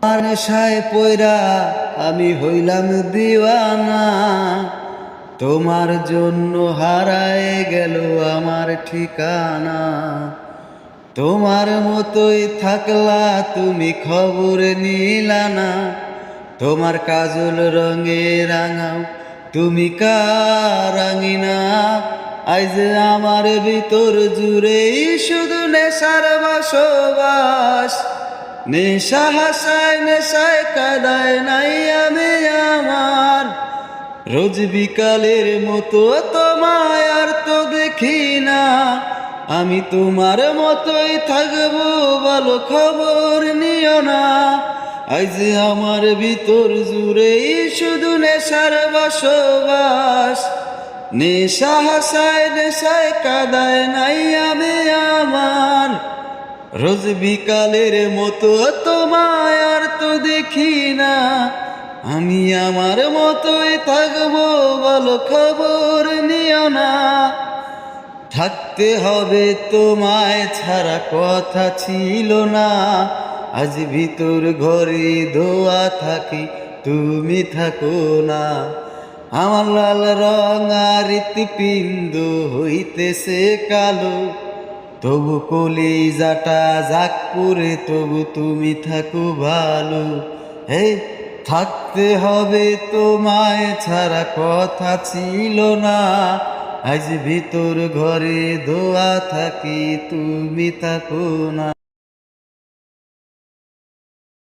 আর নেশায় পয়রা আমি হইলাম দিওয়ানা, তোমার জন্য হারায় গেল আমার ঠিকানা। তোমার মতোই থাকলা তুমি, খবর নিলা না, তোমার কাজল রঙে রাঙাও তুমি কারাঙিনা। আজ আমার ভিতর জুড়েই শুধু নেশার বসবাস, নেশা হাসায় নেশায় কাদায় নাই আমি আমার। রোজ বিকালের মতো তোমায় আর তো দেখি না, আমি তোমার মতোই থাকবো ভালো খবর নিও না। আজ আমার ভিতর জুড়েই শুধু নেশার বসবাস, নেশা হাসায় নেশায় কাদায় নাই আমি আমার। রোজ বিকালের মতো তোমায় আর তো দেখি না, আমি আমার মতোই থাকবো ভালো খবর নিও না। থাকতে হবে তোমায় ছাড়া কথা ছিল না, আজ ভিতর ঘরে ধোয়া থাকি তুমি থাকো না। আমার লাল রঙা হৃৎপিণ্ড হইতেছে কালো, তবু কলিজাটা জাগ করে তবু তুমি থাকো ভালো। হে থাকতে হবে তোমায় ছাড়া কথা ছিল না, আজ ভিতর ঘরে ধোয়া থাকি তুমি থাকো না।